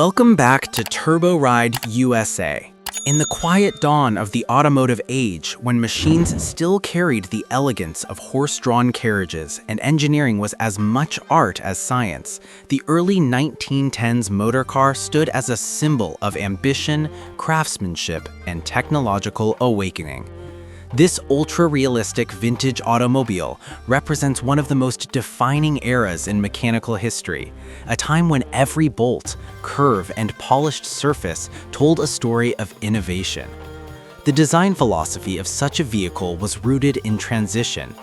Welcome back to Turbo Ride USA. In the quiet dawn of the automotive age, when machines still carried the elegance of horse-drawn carriages and engineering was as much art as science, the early 1910s motor car stood as a symbol of ambition, craftsmanship, and technological awakening. This ultra-realistic vintage automobile represents one of the most defining eras in mechanical history, a time when every bolt, curve, and polished surface told a story of innovation. The design philosophy of such a vehicle was rooted in transition.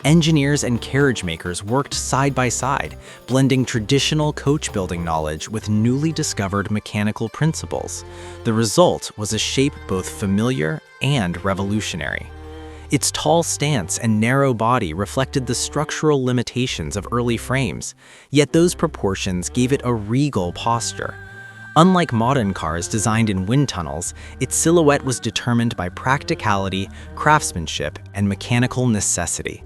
Engineers and carriage makers worked side by side, blending traditional coach-building knowledge with newly discovered mechanical principles. The result was a shape both familiar and revolutionary. Its tall stance and narrow body reflected the structural limitations of early frames, yet those proportions gave it a regal posture. Unlike modern cars designed in wind tunnels, its silhouette was determined by practicality, craftsmanship, and mechanical necessity.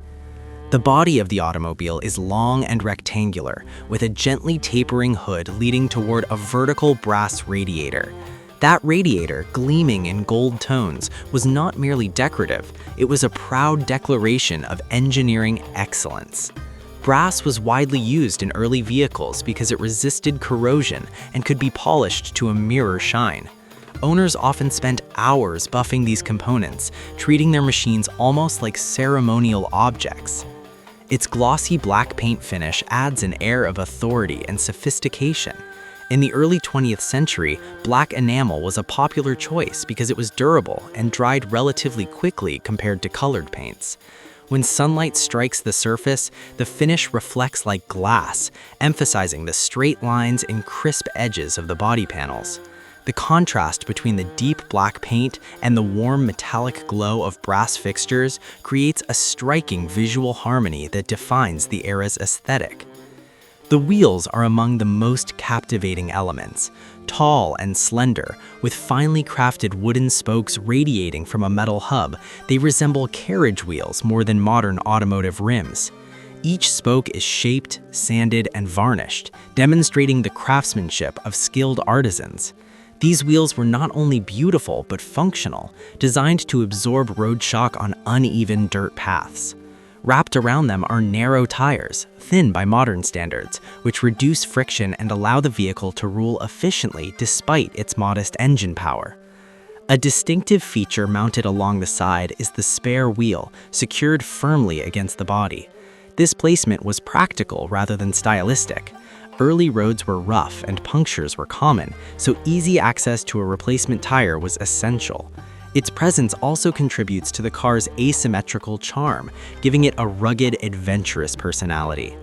The body of the automobile is long and rectangular, with a gently tapering hood leading toward a vertical brass radiator. That radiator, gleaming in gold tones, was not merely decorative, it was a proud declaration of engineering excellence. Brass was widely used in early vehicles because it resisted corrosion and could be polished to a mirror shine. Owners often spent hours buffing these components, treating their machines almost like ceremonial objects. Its glossy black paint finish adds an air of authority and sophistication. In the early 20th century, black enamel was a popular choice because it was durable and dried relatively quickly compared to colored paints. When sunlight strikes the surface, the finish reflects like glass, emphasizing the straight lines and crisp edges of the body panels. The contrast between the deep black paint and the warm metallic glow of brass fixtures creates a striking visual harmony that defines the era's aesthetic. The wheels are among the most captivating elements. Tall and slender, with finely crafted wooden spokes radiating from a metal hub, they resemble carriage wheels more than modern automotive rims. Each spoke is shaped, sanded, and varnished, demonstrating the craftsmanship of skilled artisans. These wheels were not only beautiful but functional, designed to absorb road shock on uneven dirt paths. Wrapped around them are narrow tires, thin by modern standards, which reduce friction and allow the vehicle to roll efficiently despite its modest engine power. A distinctive feature mounted along the side is the spare wheel, secured firmly against the body. This placement was practical rather than stylistic. Early roads were rough and punctures were common, so easy access to a replacement tire was essential. Its presence also contributes to the car's asymmetrical charm, giving it a rugged, adventurous personality.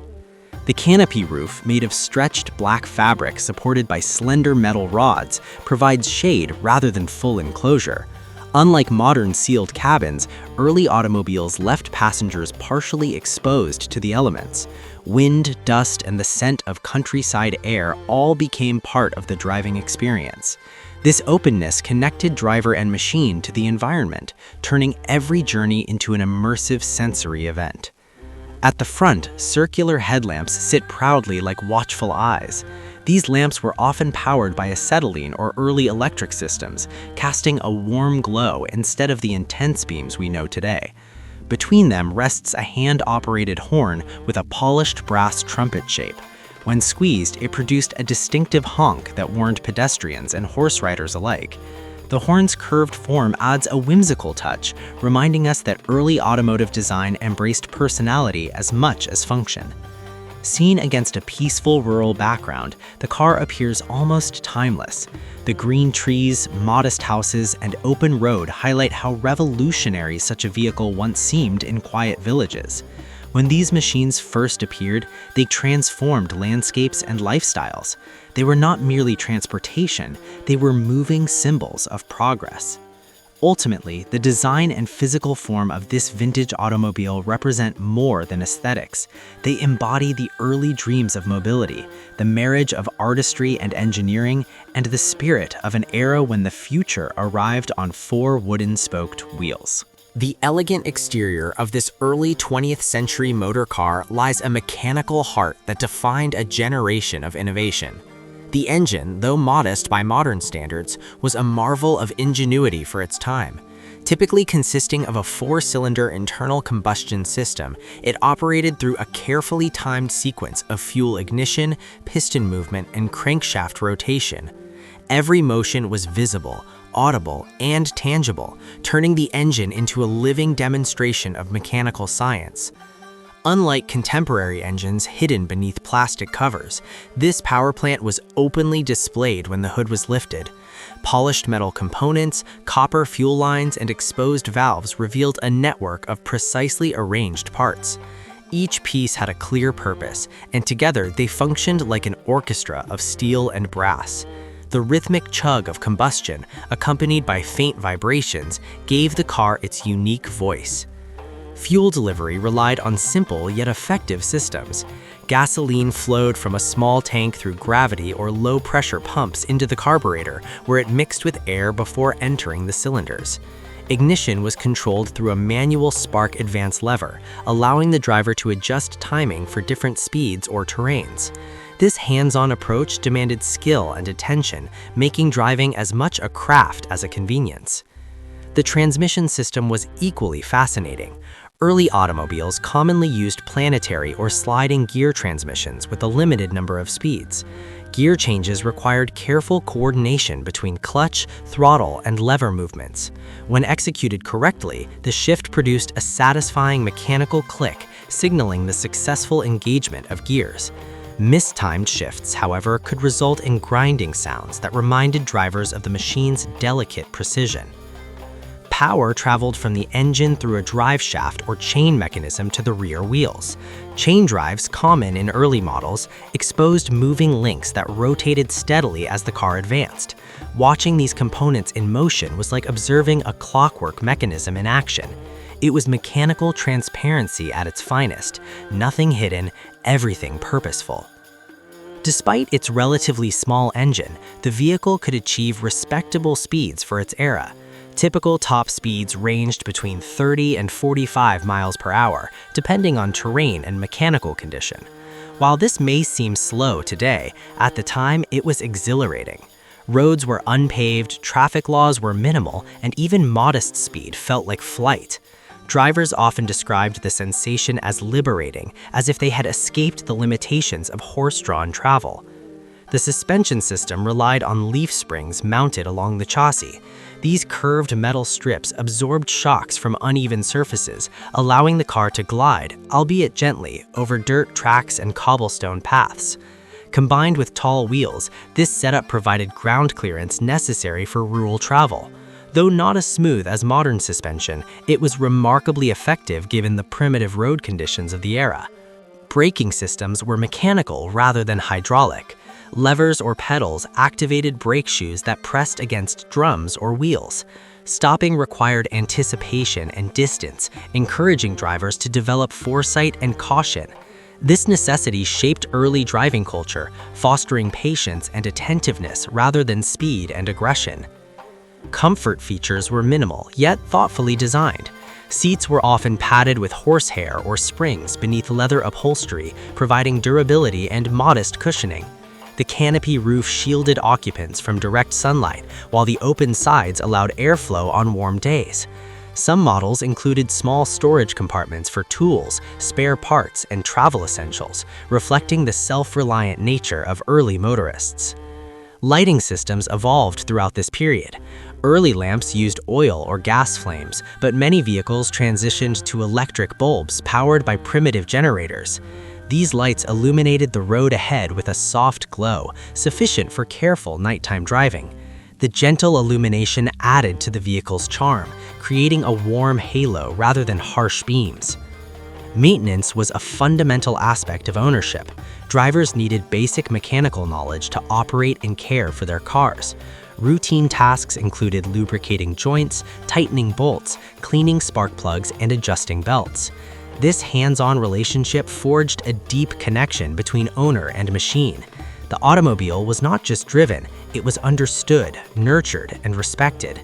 The canopy roof, made of stretched black fabric supported by slender metal rods, provides shade rather than full enclosure. Unlike modern sealed cabins, early automobiles left passengers partially exposed to the elements. Wind, dust, and the scent of countryside air all became part of the driving experience. This openness connected driver and machine to the environment, turning every journey into an immersive sensory event. At the front, circular headlamps sit proudly like watchful eyes. These lamps were often powered by acetylene or early electric systems, casting a warm glow instead of the intense beams we know today. Between them rests a hand-operated horn with a polished brass trumpet shape. When squeezed, it produced a distinctive honk that warned pedestrians and horse riders alike. The horn's curved form adds a whimsical touch, reminding us that early automotive design embraced personality as much as function. Seen against a peaceful rural background, the car appears almost timeless. The green trees, modest houses, and open road highlight how revolutionary such a vehicle once seemed in quiet villages. When these machines first appeared, they transformed landscapes and lifestyles. They were not merely transportation, they were moving symbols of progress. Ultimately, the design and physical form of this vintage automobile represent more than aesthetics. They embody the early dreams of mobility, the marriage of artistry and engineering, and the spirit of an era when the future arrived on four wooden-spoked wheels. The elegant exterior of this early 20th century motor car lies a mechanical heart that defined a generation of innovation. The engine, though modest by modern standards, was a marvel of ingenuity for its time. Typically consisting of a 4-cylinder internal combustion system, it operated through a carefully timed sequence of fuel ignition, piston movement, and crankshaft rotation. Every motion was visible, audible, and tangible, turning the engine into a living demonstration of mechanical science. Unlike contemporary engines hidden beneath plastic covers, this power plant was openly displayed when the hood was lifted. Polished metal components, copper fuel lines, and exposed valves revealed a network of precisely arranged parts. Each piece had a clear purpose, and together they functioned like an orchestra of steel and brass. The rhythmic chug of combustion, accompanied by faint vibrations, gave the car its unique voice. Fuel delivery relied on simple yet effective systems. Gasoline flowed from a small tank through gravity or low-pressure pumps into the carburetor, where it mixed with air before entering the cylinders. Ignition was controlled through a manual spark advance lever, allowing the driver to adjust timing for different speeds or terrains. This hands-on approach demanded skill and attention, making driving as much a craft as a convenience. The transmission system was equally fascinating. Early automobiles commonly used planetary or sliding gear transmissions with a limited number of speeds. Gear changes required careful coordination between clutch, throttle, and lever movements. When executed correctly, the shift produced a satisfying mechanical click, signaling the successful engagement of gears. Mistimed shifts, however, could result in grinding sounds that reminded drivers of the machine's delicate precision. Power traveled from the engine through a drive shaft or chain mechanism to the rear wheels. Chain drives, common in early models, exposed moving links that rotated steadily as the car advanced. Watching these components in motion was like observing a clockwork mechanism in action. It was mechanical transparency at its finest, nothing hidden, everything purposeful. Despite its relatively small engine, the vehicle could achieve respectable speeds for its era. Typical top speeds ranged between 30 and 45 miles per hour, depending on terrain and mechanical condition. While this may seem slow today, at the time it was exhilarating. Roads were unpaved, traffic laws were minimal, and even modest speed felt like flight. Drivers often described the sensation as liberating, as if they had escaped the limitations of horse-drawn travel. The suspension system relied on leaf springs mounted along the chassis. These curved metal strips absorbed shocks from uneven surfaces, allowing the car to glide, albeit gently, over dirt tracks and cobblestone paths. Combined with tall wheels, this setup provided ground clearance necessary for rural travel. Though not as smooth as modern suspension, it was remarkably effective given the primitive road conditions of the era. Braking systems were mechanical rather than hydraulic. Levers or pedals activated brake shoes that pressed against drums or wheels. Stopping required anticipation and distance, encouraging drivers to develop foresight and caution. This necessity shaped early driving culture, fostering patience and attentiveness rather than speed and aggression. Comfort features were minimal, yet thoughtfully designed. Seats were often padded with horsehair or springs beneath leather upholstery, providing durability and modest cushioning. The canopy roof shielded occupants from direct sunlight, while the open sides allowed airflow on warm days. Some models included small storage compartments for tools, spare parts, and travel essentials, reflecting the self-reliant nature of early motorists. Lighting systems evolved throughout this period. Early lamps used oil or gas flames, but many vehicles transitioned to electric bulbs powered by primitive generators. These lights illuminated the road ahead with a soft glow, sufficient for careful nighttime driving. The gentle illumination added to the vehicle's charm, creating a warm halo rather than harsh beams. Maintenance was a fundamental aspect of ownership. Drivers needed basic mechanical knowledge to operate and care for their cars. Routine tasks included lubricating joints, tightening bolts, cleaning spark plugs, and adjusting belts. This hands-on relationship forged a deep connection between owner and machine. The automobile was not just driven, it was understood, nurtured, and respected.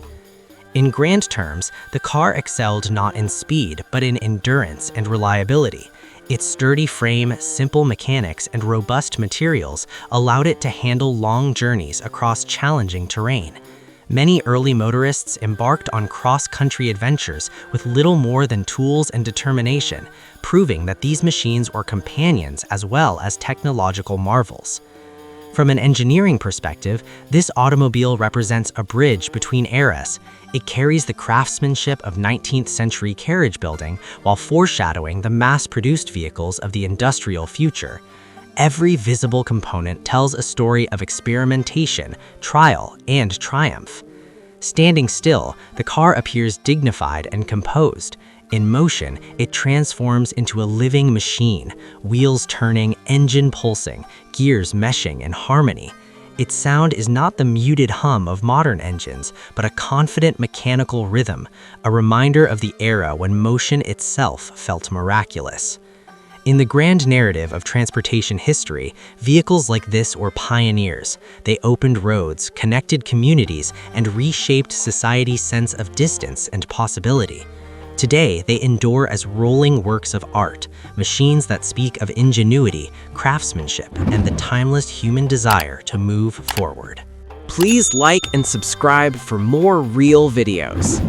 In grand terms, the car excelled not in speed, but in endurance and reliability. Its sturdy frame, simple mechanics, and robust materials allowed it to handle long journeys across challenging terrain. Many early motorists embarked on cross-country adventures with little more than tools and determination, proving that these machines were companions as well as technological marvels. From an engineering perspective, this automobile represents a bridge between eras. It carries the craftsmanship of 19th century carriage building while foreshadowing the mass-produced vehicles of the industrial future. Every visible component tells a story of experimentation, trial, and triumph. Standing still, the car appears dignified and composed. In motion, it transforms into a living machine, wheels turning, engine pulsing, gears meshing in harmony. Its sound is not the muted hum of modern engines, but a confident mechanical rhythm, a reminder of the era when motion itself felt miraculous. In the grand narrative of transportation history, vehicles like this were pioneers. They opened roads, connected communities, and reshaped society's sense of distance and possibility. Today, they endure as rolling works of art, machines that speak of ingenuity, craftsmanship, and the timeless human desire to move forward. Please like and subscribe for more real videos.